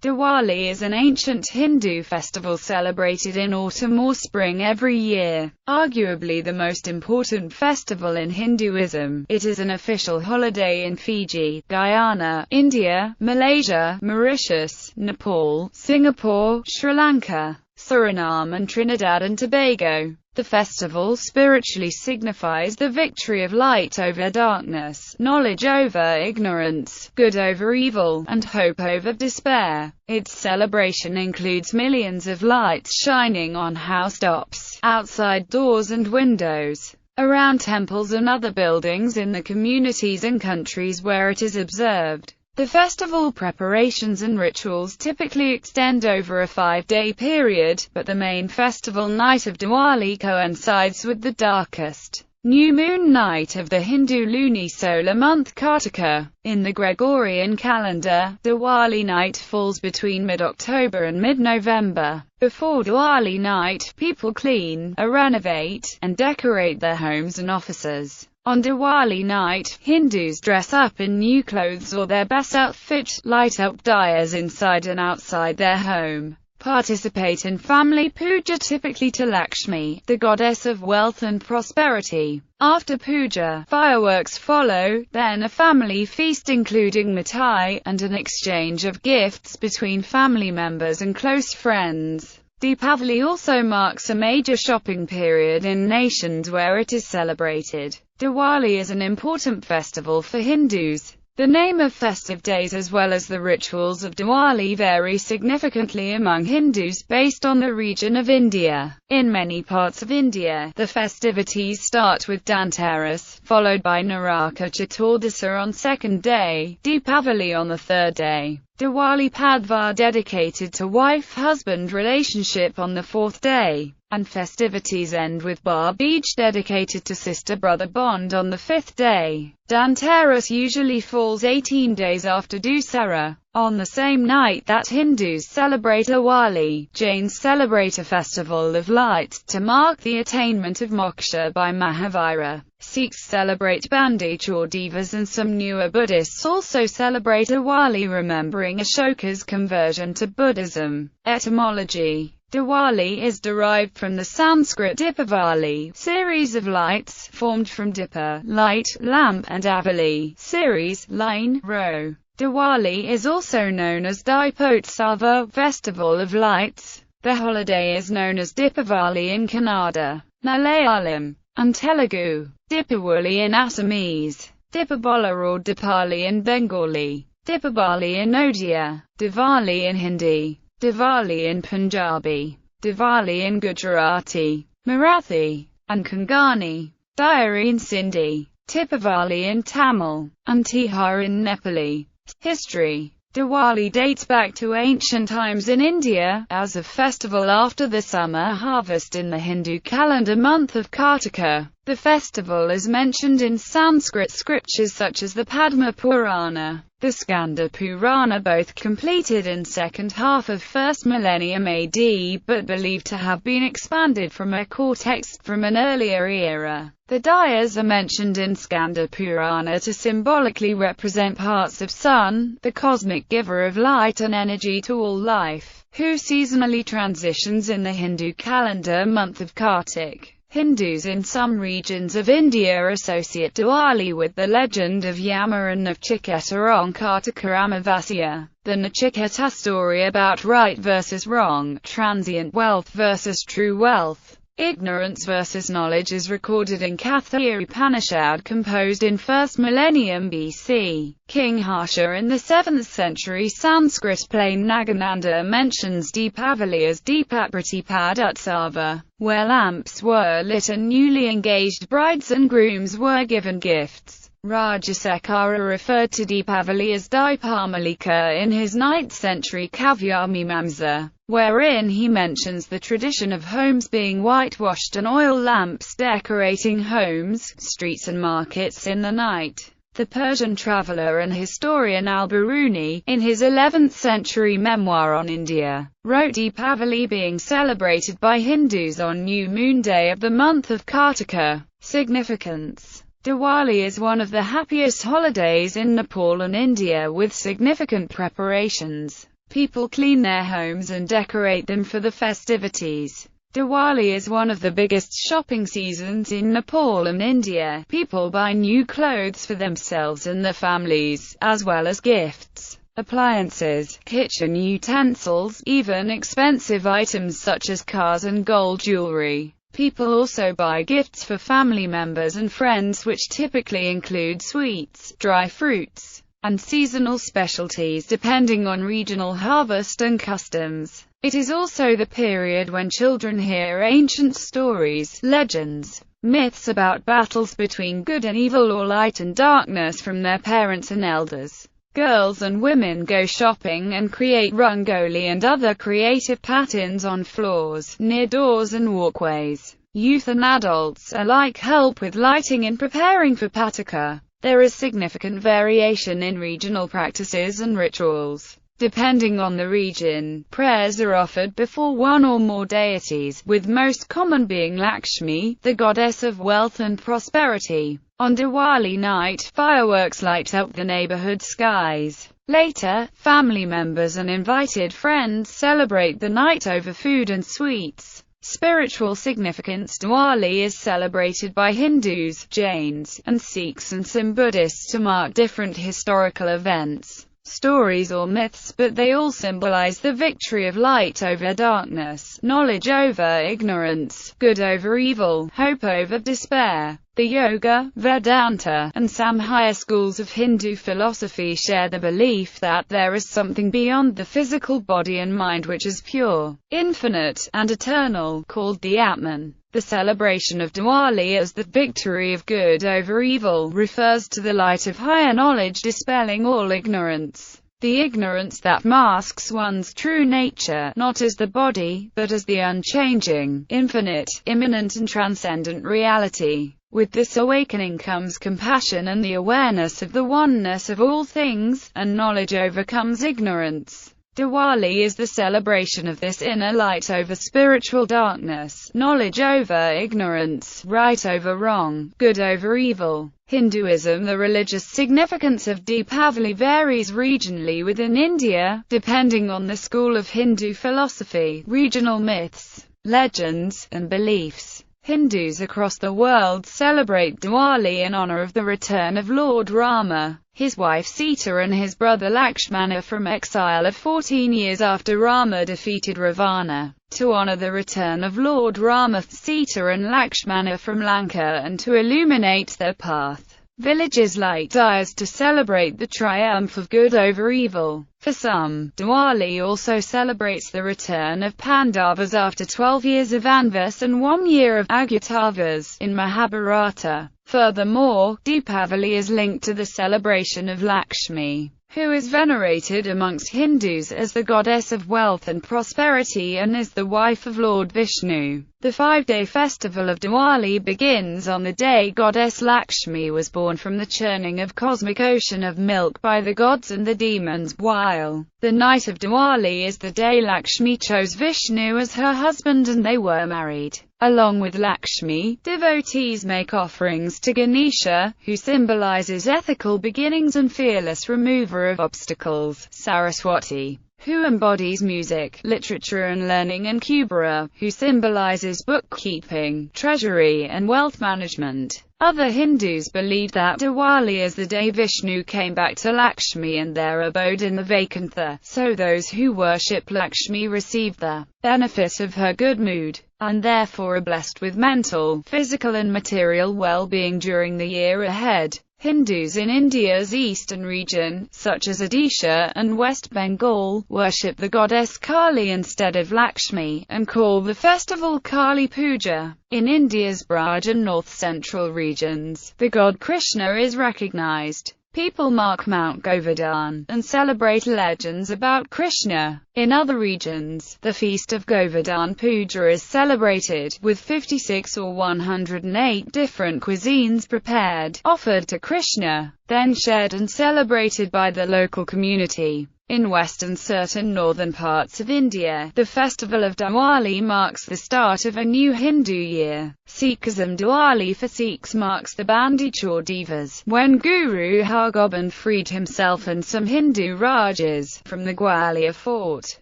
Diwali is an ancient Hindu festival celebrated in autumn or spring every year. Arguably the most important festival in Hinduism, it is an official holiday in Fiji, Guyana, India, Malaysia, Mauritius, Nepal, Singapore, Sri Lanka, Suriname and Trinidad and Tobago. The festival spiritually signifies the victory of light over darkness, knowledge over ignorance, good over evil, and hope over despair. Its celebration includes millions of lights shining on housetops, outside doors and windows, around temples and other buildings in the communities and countries where it is observed. The festival preparations and rituals typically extend over a 5-day period, but the main festival night of Diwali coincides with the darkest new moon night of the Hindu lunisolar month Kartika. In the Gregorian calendar, Diwali night falls between mid-October and mid-November. Before Diwali night, people clean, renovate, and decorate their homes and offices. On Diwali night, Hindus dress up in new clothes or their best outfit, light up diyas inside and outside their home, participate in family puja typically to Lakshmi, the goddess of wealth and prosperity. After puja, fireworks follow, then a family feast including mithai, and an exchange of gifts between family members and close friends. Deepavali also marks a major shopping period in nations where it is celebrated. Diwali is an important festival for Hindus. The name of festive days as well as the rituals of Diwali vary significantly among Hindus based on the region of India. In many parts of India, the festivities start with Dhanteras, followed by Naraka Chaturdasi on second day, Deepavali on the third day. Diwali Padvar dedicated to wife-husband relationship on the fourth day, and festivities end with Bar Beej dedicated to sister-brother bond on the fifth day. Dhanteras usually falls 18 days after Dussehra. On the same night that Hindus celebrate Diwali, Jains celebrate a festival of lights to mark the attainment of moksha by Mahavira. Sikhs celebrate Bandi Chor Divas and some newer Buddhists also celebrate Diwali remembering Ashoka's conversion to Buddhism. Etymology: Diwali is derived from the Sanskrit Dipavali, series of lights, formed from Dipa, light, lamp, and Avali, series, line, row. Diwali is also known as Dipotsava, Festival of Lights. The holiday is known as Dipavali in Kannada, Malayalam, and Telugu, Dipawali in Assamese, Dipabola or Dipali in Bengali, Dipabali in Odia, Diwali in Hindi, Diwali in Punjabi, Diwali in Gujarati, Marathi, and Konkani, Diyari in Sindhi, Tipavali in Tamil, and Tihar in Nepali. History: Diwali dates back to ancient times in India, as a festival after the summer harvest in the Hindu calendar month of Kartika. The festival is mentioned in Sanskrit scriptures such as the Padma Purana, the Skanda Purana, both completed in second half of 1st millennium AD, but believed to have been expanded from a core text from an earlier era. The diyas are mentioned in Skanda Purana to symbolically represent parts of Sun, the cosmic giver of light and energy to all life, who seasonally transitions in the Hindu calendar month of Kartik. Hindus in some regions of India associate Diwali with the legend of Yama and Nachiketa on Kartika Amavasya. The Nachiketa story about right versus wrong, transient wealth versus true wealth, ignorance versus knowledge is recorded in Katha Upanishad composed in 1st millennium BC. King Harsha in the 7th century Sanskrit plain Nagananda mentions Deepavali as Deepapratipad-Utsava, where lamps were lit and newly engaged brides and grooms were given gifts. Rajasekara referred to Deepavali as Dipamalika in his 9th century Kavyamimamsa, wherein he mentions the tradition of homes being whitewashed and oil lamps decorating homes, streets and markets in the night. The Persian traveller and historian Al-Biruni, in his 11th century memoir on India, wrote Deepavali being celebrated by Hindus on new moon day of the month of Kartika. Significance: Diwali is one of the happiest holidays in Nepal and India with significant preparations. People clean their homes and decorate them for the festivities. Diwali is one of the biggest shopping seasons in Nepal and India. People buy new clothes for themselves and their families, as well as gifts, appliances, kitchen utensils, even expensive items such as cars and gold jewelry. People also buy gifts for family members and friends, which typically include sweets, dry fruits, and seasonal specialties depending on regional harvest and customs. It is also the period when children hear ancient stories, legends, myths about battles between good and evil or light and darkness from their parents and elders. Girls and women go shopping and create rangoli and other creative patterns on floors, near doors and walkways. Youth and adults alike help with lighting and preparing for Pataka. There is significant variation in regional practices and rituals. Depending on the region, prayers are offered before one or more deities, with most common being Lakshmi, the goddess of wealth and prosperity. On Diwali night, fireworks light up the neighborhood skies. Later, family members and invited friends celebrate the night over food and sweets. Spiritual significance. Diwali is celebrated by Hindus, Jains, and Sikhs and some Buddhists to mark different historical events, stories or myths, but they all symbolize the victory of light over darkness, knowledge over ignorance, good over evil, hope over despair. The Yoga, Vedanta, and Samkhya schools of Hindu philosophy share the belief that there is something beyond the physical body and mind which is pure, infinite, and eternal, called the Atman. The celebration of Diwali as the victory of good over evil refers to the light of higher knowledge dispelling all ignorance. The ignorance that masks one's true nature, not as the body, but as the unchanging, infinite, immanent and transcendent reality. With this awakening comes compassion and the awareness of the oneness of all things, and knowledge overcomes ignorance. Diwali is the celebration of this inner light over spiritual darkness, knowledge over ignorance, right over wrong, good over evil. Hinduism. The religious significance of Deepavali varies regionally within India, depending on the school of Hindu philosophy, regional myths, legends, and beliefs. Hindus across the world celebrate Diwali in honor of the return of Lord Rama, his wife Sita and his brother Lakshmana from exile of 14 years after Rama defeated Ravana. To honor the return of Lord Rama, Sita and Lakshmana from Lanka and to illuminate their path, villages light diyas to celebrate the triumph of good over evil. For some, Diwali also celebrates the return of Pandavas after 12 years of Anvas and 1 year of Agyatavas in Mahabharata. Furthermore, Deepavali is linked to the celebration of Lakshmi, who is venerated amongst Hindus as the goddess of wealth and prosperity and is the wife of Lord Vishnu. The 5-day festival of Diwali begins on the day goddess Lakshmi was born from the churning of cosmic ocean of milk by the gods and the demons, while the night of Diwali is the day Lakshmi chose Vishnu as her husband and they were married. Along with Lakshmi, devotees make offerings to Ganesha, who symbolizes ethical beginnings and fearless remover of obstacles, Saraswati, who embodies music, literature and learning, and Kubera, who symbolizes bookkeeping, treasury and wealth management. Other Hindus believe that Diwali is the day Vishnu came back to Lakshmi and their abode in the Vaikuntha, so those who worship Lakshmi receive the benefit of her good mood, and therefore are blessed with mental, physical and material well-being during the year ahead. Hindus in India's eastern region, such as Odisha and West Bengal, worship the goddess Kali instead of Lakshmi, and call the festival Kali Puja. In India's Braj and north-central regions, the god Krishna is recognized. People mark Mount Govardhan, and celebrate legends about Krishna. In other regions, the feast of Govardhan Puja is celebrated, with 56 or 108 different cuisines prepared, offered to Krishna, then shared and celebrated by the local community. In West and certain northern parts of India, the festival of Diwali marks the start of a new Hindu year. Sikhism. Diwali for Sikhs marks the Bandi Chor Divas, when Guru Har Gobind freed himself and some Hindu Rajas from the Gwalior fort,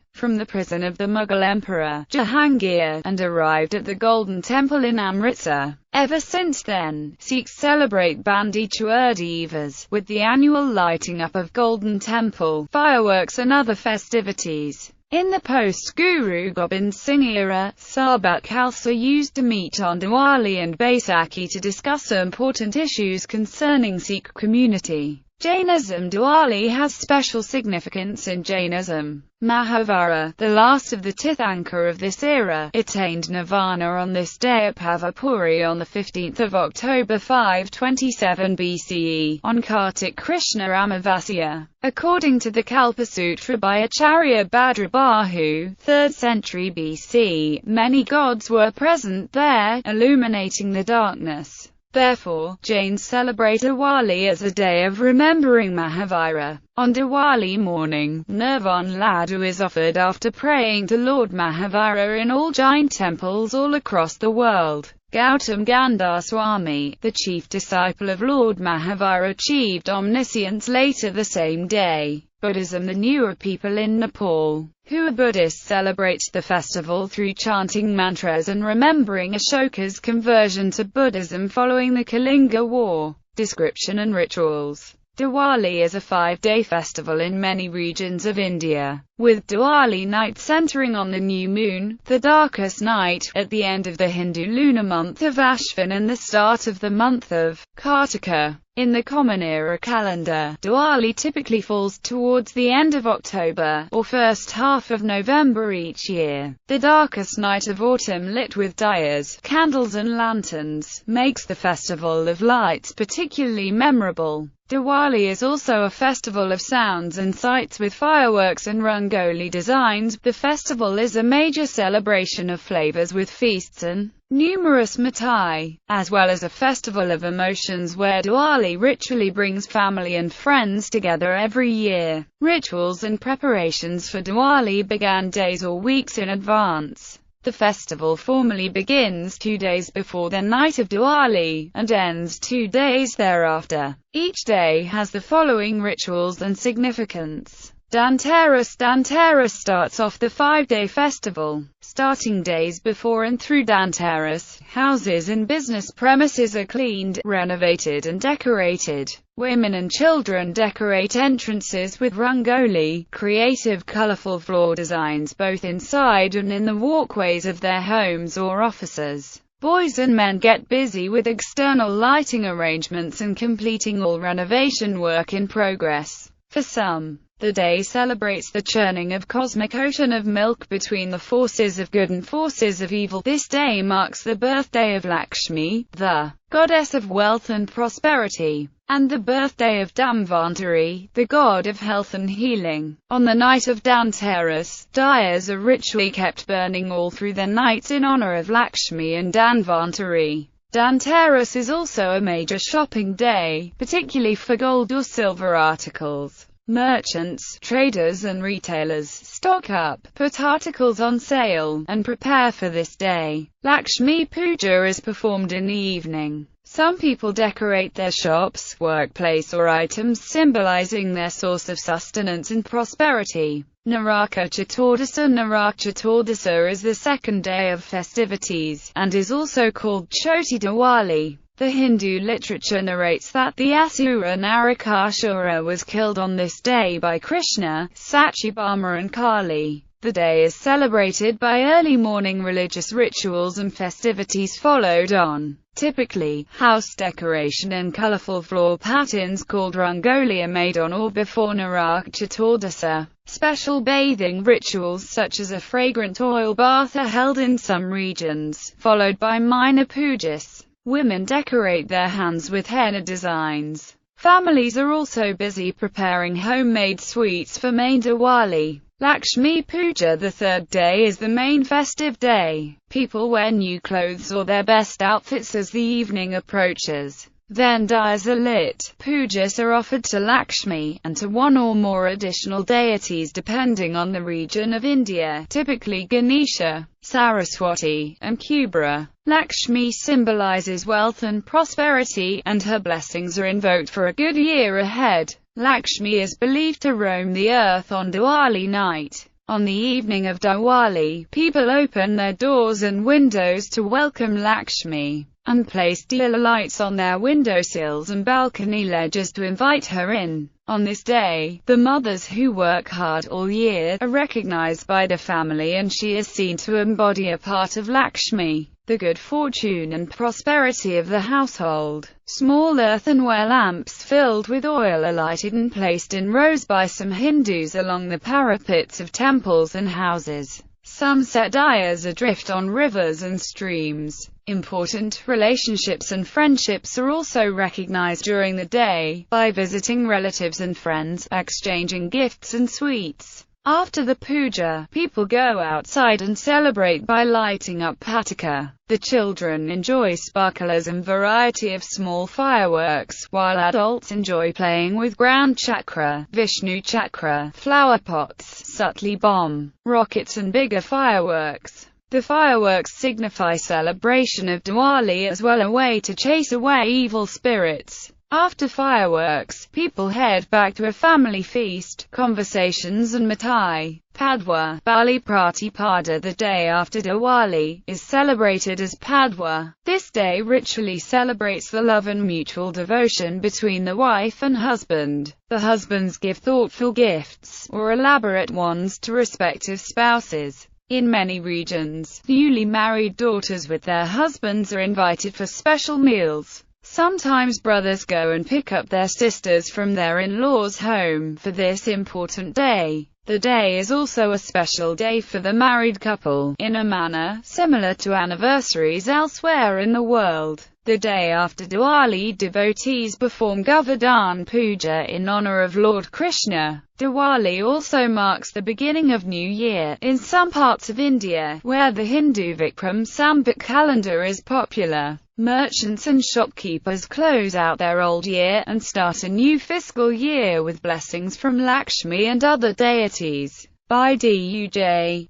from the prison of the Mughal Emperor Jahangir, and arrived at the Golden Temple in Amritsar. Ever since then, Sikhs celebrate Bandi Chor Divas, with the annual lighting up of Golden Temple, fireworks and other festivities. In the post-Guru Gobind Singh era, Sabak Khalsa used to meet on Diwali and Baisakhi to discuss important issues concerning Sikh community. Jainism. Diwali has special significance in Jainism. Mahavira, the last of the Tirthankar of this era, attained nirvana on this day at Pavapuri on the 15th of October 527 BCE, on Kartik Krishna Amavasya. According to the Kalpasutra by Acharya Bhadrabahu, 3rd century BC, many gods were present there, illuminating the darkness. Therefore, Jains celebrate Diwali as a day of remembering Mahavira. On Diwali morning, Nirvan Laddu is offered after praying to Lord Mahavira in all Jain temples all across the world. Gautam Gandhar Swami, the chief disciple of Lord Mahavira, achieved omniscience later the same day. Buddhism. The newer people in Nepal, who are Buddhists, celebrate the festival through chanting mantras and remembering Ashoka's conversion to Buddhism following the Kalinga War. Description and rituals. Diwali is a 5-day festival in many regions of India, with Diwali night centering on the new moon, the darkest night, at the end of the Hindu lunar month of Ashvin and the start of the month of Kartika. In the common era calendar, Diwali typically falls towards the end of October, or first half of November each year. The darkest night of autumn, lit with diyas, candles and lanterns, makes the festival of lights particularly memorable. Diwali is also a festival of sounds and sights with fireworks and rangoli designs. The festival is a major celebration of flavors with feasts and numerous mithai, as well as a festival of emotions where Diwali ritually brings family and friends together every year. Rituals and preparations for Diwali began days or weeks in advance. The festival formally begins 2 days before the night of Diwali, and ends 2 days thereafter. Each day has the following rituals and significance. Dhanteras. Dhanteras starts off the 5-day festival. Starting days before and through Dhanteras, houses and business premises are cleaned, renovated and decorated. Women and children decorate entrances with rangoli, creative colorful floor designs both inside and in the walkways of their homes or offices. Boys and men get busy with external lighting arrangements and completing all renovation work in progress. For some, the day celebrates the churning of cosmic ocean of milk between the forces of good and forces of evil. This day marks the birthday of Lakshmi, the goddess of wealth and prosperity, and the birthday of Dhanvantari, the god of health and healing. On the night of Dhanteras, diyas are ritually kept burning all through the night in honor of Lakshmi and Dhanvantari. Dhanteras is also a major shopping day, particularly for gold or silver articles. Merchants, traders and retailers stock up, put articles on sale, and prepare for this day. Lakshmi Puja is performed in the evening. Some people decorate their shops, workplace or items symbolizing their source of sustenance and prosperity. Naraka Chaturdasa. Naraka Chaturdasa is the second day of festivities, and is also called Choti Diwali. The Hindu literature narrates that the Asura Narakasura was killed on this day by Krishna, Satyabhama and Kali. The day is celebrated by early morning religious rituals and festivities followed on. Typically, house decoration and colorful floor patterns called rangoli are made on or before Naraka Chaturdasa. Special bathing rituals such as a fragrant oil bath are held in some regions, followed by minor pujas. Women decorate their hands with henna designs. Families are also busy preparing homemade sweets for main Diwali. Lakshmi Puja. The third day is the main festive day. People wear new clothes or their best outfits as the evening approaches. Then diyas are lit. Pujas are offered to Lakshmi, and to one or more additional deities depending on the region of India, typically Ganesha, Saraswati, and Kubera. Lakshmi symbolizes wealth and prosperity, and her blessings are invoked for a good year ahead. Lakshmi is believed to roam the earth on Diwali night. On the evening of Diwali, people open their doors and windows to welcome Lakshmi, and place diya lights on their windowsills and balcony ledges to invite her in. On this day, the mothers who work hard all year are recognized by the family, and she is seen to embody a part of Lakshmi, the good fortune and prosperity of the household. Small earthenware lamps filled with oil are lighted and placed in rows by some Hindus along the parapets of temples and houses. Some set diyas adrift on rivers and streams. Important relationships and friendships are also recognized during the day, by visiting relatives and friends, exchanging gifts and sweets. After the puja, people go outside and celebrate by lighting up patika. The children enjoy sparklers and variety of small fireworks, while adults enjoy playing with ground chakra, Vishnu chakra, flower pots, sutli bomb, rockets and bigger fireworks. The fireworks signify celebration of Diwali as well, a way to chase away evil spirits. After fireworks, people head back to a family feast, conversations and mithai. Padwa, Bali Pratipada, the day after Diwali, is celebrated as Padwa. This day ritually celebrates the love and mutual devotion between the wife and husband. The husbands give thoughtful gifts, or elaborate ones, to respective spouses. In many regions, newly married daughters with their husbands are invited for special meals. Sometimes brothers go and pick up their sisters from their in-laws' home for this important day. The day is also a special day for the married couple, in a manner similar to anniversaries elsewhere in the world. The day after Diwali, devotees perform Govardhan Puja in honor of Lord Krishna. Diwali also marks the beginning of New Year. In some parts of India, where the Hindu Vikram Samvat calendar is popular, merchants and shopkeepers close out their old year and start a new fiscal year with blessings from Lakshmi and other deities. Baiduj,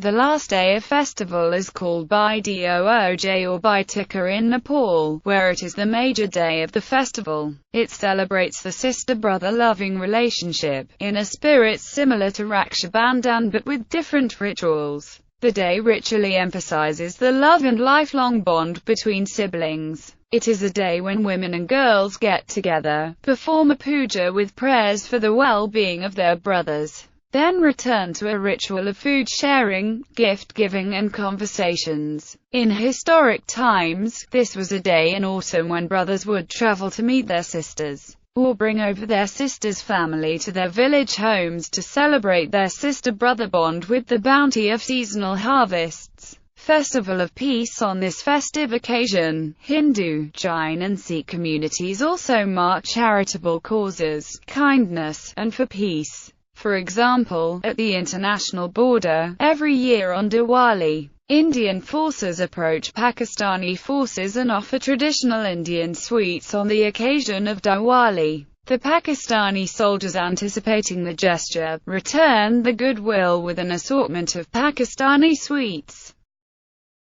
the last day of festival is called Baiduoj or Baitika in Nepal, where it is the major day of the festival. It celebrates the sister-brother loving relationship, in a spirit similar to Raksha Bandhan but with different rituals. The day ritually emphasizes the love and lifelong bond between siblings. It is a day when women and girls get together, perform a puja with prayers for the well-being of their brothers, then return to a ritual of food sharing, gift giving and conversations. In historic times, this was a day in autumn when brothers would travel to meet their sisters, or bring over their sister's family to their village homes to celebrate their sister-brother bond with the bounty of seasonal harvests. Festival of Peace. On this festive occasion, Hindu, Jain and Sikh communities also mark charitable causes, kindness, and for peace. For example, at the international border, every year on Diwali, Indian forces approach Pakistani forces and offer traditional Indian sweets on the occasion of Diwali. The Pakistani soldiers, anticipating the gesture, return the goodwill with an assortment of Pakistani sweets.